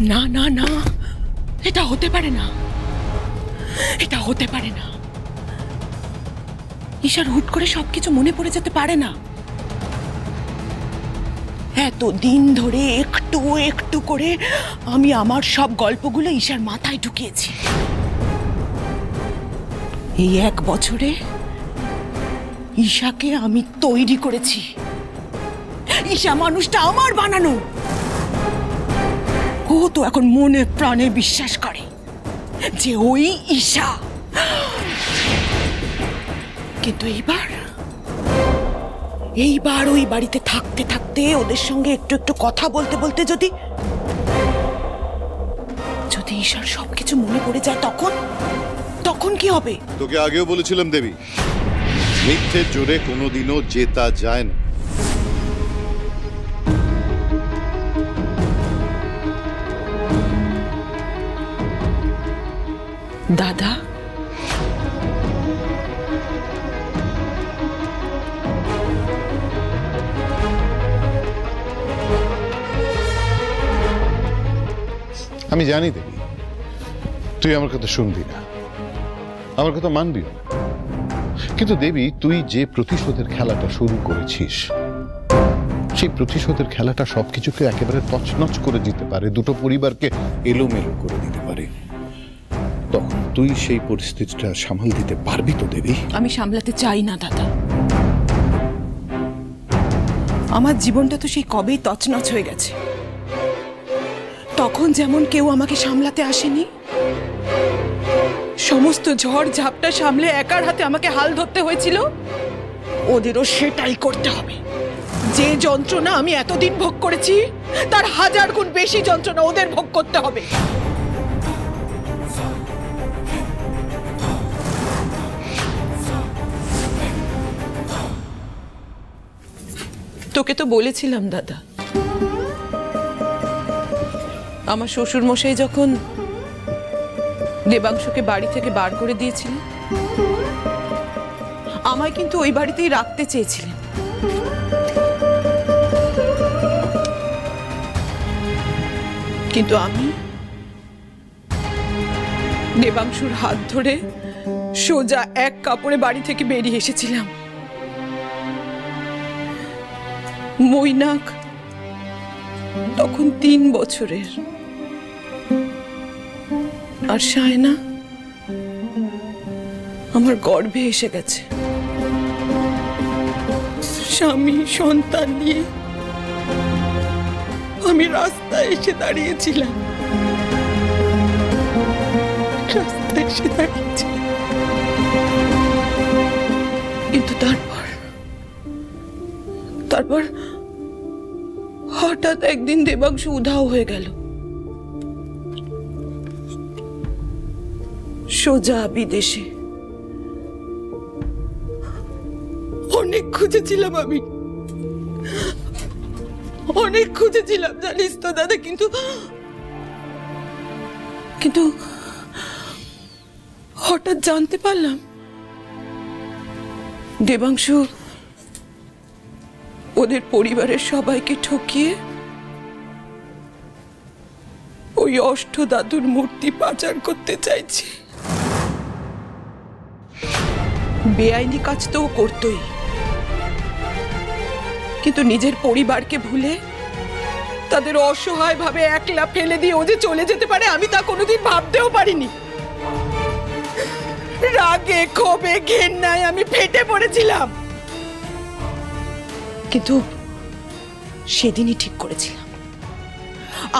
না না না, এটা হতে পারে না, এটা হতে পারে না। ঈশার হুট করে সবকিছু মনে পড়ে যেতে পারে না। এত দিন ধরে একটু একটু করে আমি আমার সব গল্পগুলো ঈশার মাথায় ঢুকিয়েছি। এই 1 বছরে ঈশাকে আমি তৈরি করেছি। ঈশা মানুষটা আমার বানানো। ও তো এখন মনে প্রাণে বিশ্বাস করে যে ওই ঈশা। কিন্তু এইবার ওই বাড়িতে থাকতে থাকতে ওদের সঙ্গে একটু একটু কথা বলতে বলতে যদি ঈশার সবকিছু মনে পড়ে যায় তখন কি হবে? তোকে আগেও বলেছিলাম দেবী, মিথ্যে জোরে কোনোদিনও জেতা যায় না। দাদা, আমি জানি দেবী, তুই আমার কথা শুনবি না, আমার কথা মানবি না। কিন্তু দেবী, তুই যে প্রতিশোধের খেলাটা শুরু করেছিস, সেই প্রতিশোধের খেলাটা সবকিছুকে একেবারে তছনছ করে দিতে পারে, দুটো পরিবারকে এলোমেলো করে দিতে পারে। তখন তুই সেই পরিস্থিতিটা সামাল দিতে পারবি তো দেবী? আমি সামলাতে চাই না দাদা। আমার জীবনটা তো সেই কবেই তছনছ হয়ে গেছে। তখন যেমন কেউ আমাকে সামলাতে আসেনি, সমস্ত ঝড় ঝাপটা সামলে একার হাতে আমাকে হাল ধরতে হয়েছিল, ওদেরও সেটাই করতে হবে। যে যন্ত্রণা আমি এতদিন ভোগ করেছি তার 1000 গুণ বেশি যন্ত্রণা ওদের ভোগ করতে হবে। তোকে তো বলেছিলাম দাদা, আমার শ্বশুর মশাই যখন দেবাংশুকে বাড়ি থেকে বার করে দিয়েছিলেন, আমায় কিন্তু ওই বাড়িতেই রাখতে চেয়েছিলেন। কিন্তু আমি দেবাংশুর হাত ধরে সোজা এক কাপড়ে বাড়ি থেকে বেরিয়ে এসেছিলাম। মৈনাক তখন 3 বছরের, আর সায়না আমার গর্ভে এসে গেছে। স্বামী সন্তান নিয়ে আমি রাস্তায় এসে দাঁড়িয়েছিলাম, কিন্তু তারপর হঠাৎ একদিন দেবাংশু উধাও হয়ে গেল। সোজা বিদেশে। অনেক খুঁজেছিলাম আমি, অনেক খুঁজেছিলাম জানিস তো দাদা, কিন্তু হঠাৎ জানতে পারলাম দেবাংশু ওদের পরিবারের সবাইকে ঠকিয়ে ওই অষ্ট দাদুর মূর্তি পাচার করতে চাইছে। বেআইনি কাজ তো ও করতই, কিন্তু নিজের পরিবারকে ভুলে তাদের অসহায় ভাবে একলা ফেলে দিয়ে ও যে চলে যেতে পারে আমি তা কোনোদিন ভাবতেও পারিনি। রাগে ক্ষোভে ঘেন্নায় আমি ফেটে পড়েছিলাম, কিন্তু সেদিনই ঠিক করেছিলাম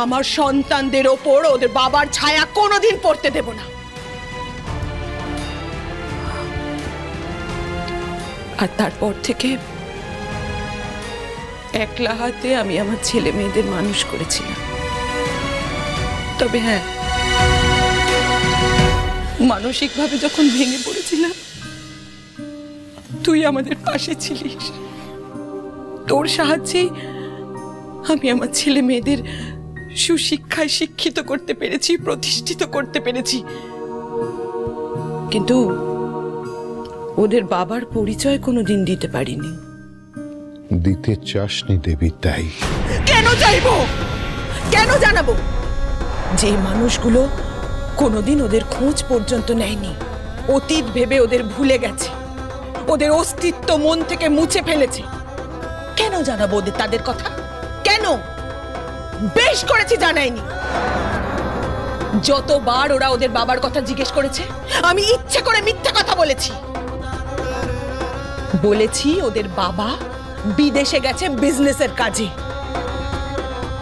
আমার সন্তানদের ওপর ওদের বাবার ছায়া কোনোদিন পড়তে দেব না। আর তারপর থেকে একলা হাতে আমি আমার ছেলে মেয়েদের মানুষ করেছিলাম। তবে হ্যাঁ, মানসিকভাবে যখন ভেঙে পড়েছিলাম তুই আমাদের পাশে ছিলিস। তোর সাহায্যেই আমি আমার ছেলে মেয়েদের সুশিক্ষায় শিক্ষিত করতে পেরেছি, প্রতিষ্ঠিত করতে পেরেছি। কিন্তু ওদের বাবার পরিচয় কোনোদিন দিতে পারিনি। দিতে চাসনি দেবী, তাই? কেন চাইবো, কেন জানাবো? যে মানুষগুলো কোনোদিন ওদের খোঁজ পর্যন্ত নেয়নি, অতীত ভেবে ওদের ভুলে গেছে, ওদের অস্তিত্ব মন থেকে মুছে ফেলেছে, কেন জানাবো ওদের তাদের কথা? কেন? বেশ করেছি জানাইনি। যতবার ওরা ওদের বাবার কথা জিজ্ঞেস করেছে আমি ইচ্ছে করে মিথ্যা কথা বলেছি। বলেছি ওদের বাবা বিদেশে গেছে বিজনেসের কাজে।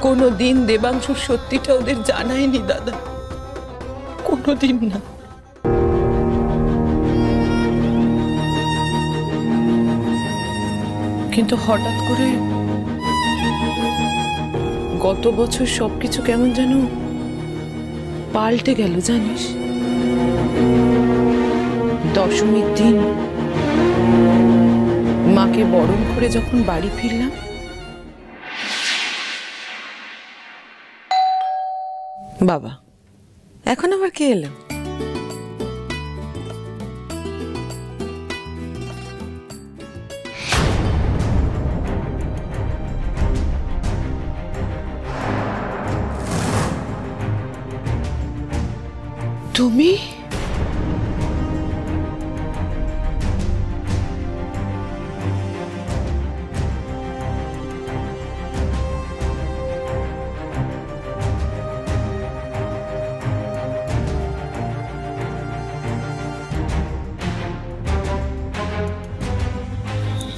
কোনোদিন দেবাংশুর সত্যিটা ওদের জানায়নি দাদা, কোনোদিন না। কিন্তু হঠাৎ করে গত বছর সবকিছু কেমন যেন পাল্টে গেল জানিস। দশমীর দিন মাকে বরণ করে যখন বাড়ি ফিরলাম, বাবা এখন আবার কে এলো? তুমি?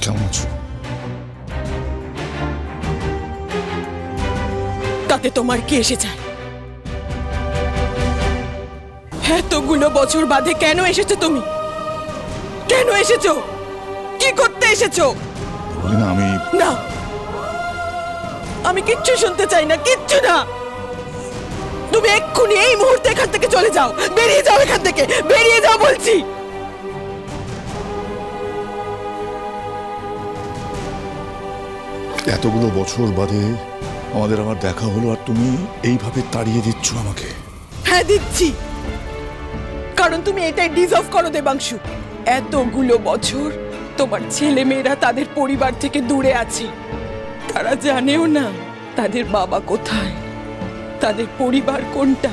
কেমন আছো? তাতে তোমার কি এসে যায়? এতগুলো বছর বাদে কেন এসেছো তুমি? কেন এসেছো? কি করতে এসেছো? না, আমি কিচ্ছু শুনতে চাই না, কিচ্ছু না। তুমি এক্ষুনি এই মুহূর্তে এখান থেকে চলে যাও, বেরিয়ে যাও এখান থেকে, বেরিয়ে যাও বলছি। এতগুলো বছর বাদে আমাদের আবার দেখা হলো, আর তুমি এইভাবে তাড়িয়ে দিচ্ছ আমাকে। হ্যাঁ দিচ্ছি, কারণ তুমি এটাই ডিজার্ভ করো দেবাংশু। এতগুলো বছর তোমার ছেলে মেয়েরা তাদের পরিবার থেকে দূরে আছে, তারা জানেও না তাদের বাবা কোথায়, তাদের পরিবার কোনটা।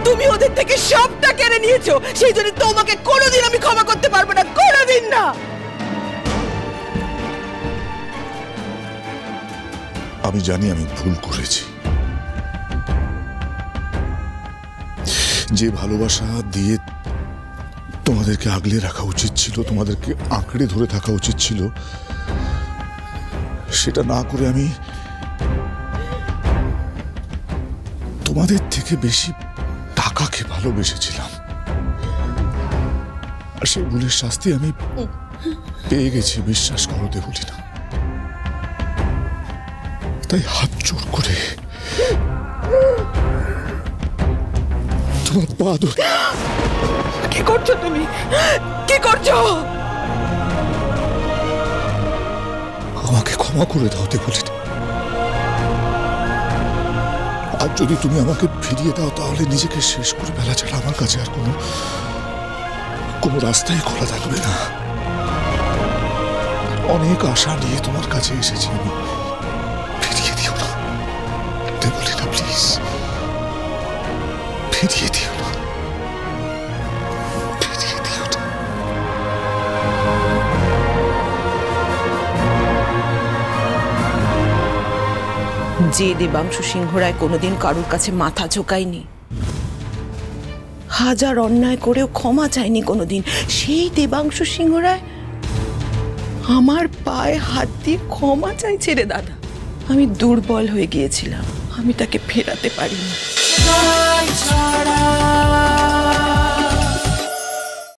তুমি ওদের থেকে সবটা কেড়ে নিয়েছো, সেই জন্য তোমাকে কোনোদিন আমি ক্ষমা করতে পারবো না, কোনোদিন না। আমি জানি আমি ভুল করেছি। যে ভালোবাসা দিয়ে তোমাদেরকে আগলে রাখা উচিত ছিল, তোমাদেরকে আঁকড়ে ধরে থাকা উচিত ছিল, সেটা না করে আমি তোমাদের থেকে বেশি টাকাকে ভালোবেসেছিলাম। আর সেই ভুলের শাস্তি আমি পেয়ে গেছি, বিশ্বাস করো দেবলীনা। তাই হাত জোর করে তোমার পা ধরে। কি করছো তুমি? কি করছো? আমাকে ক্ষমা করে দাও দেবলীনা। আর যদি তুমি আমাকে ফিরিয়ে দাও তাহলে নিজেকে শেষ করে ফেলা ছাড়া আমার কাছে আর কোনো রাস্তাই খোলা থাকবে না। অনেক আশা নিয়ে তোমার কাছে এসেছি আমি। ফিরিয়ে দিও না দেবলীনা, প্লিজ ফিরিয়ে দিও না, ফিরিয়ে দিও না। যে দেবাংশু সিংহ রায় কোনোদিন কারোর কাছে মাথা ঝোঁকায়নি, হাজার অন্যায় করেও ক্ষমা চায়নি কোনোদিন, সেই দেবাংশু সিংহ রায় আমার পায়ে হাত দিয়ে ক্ষমা চাইছে রে দাদা। আমি দুর্বল হয়ে গিয়েছিলাম, আমি তাকে ফেরাতে পারিনি।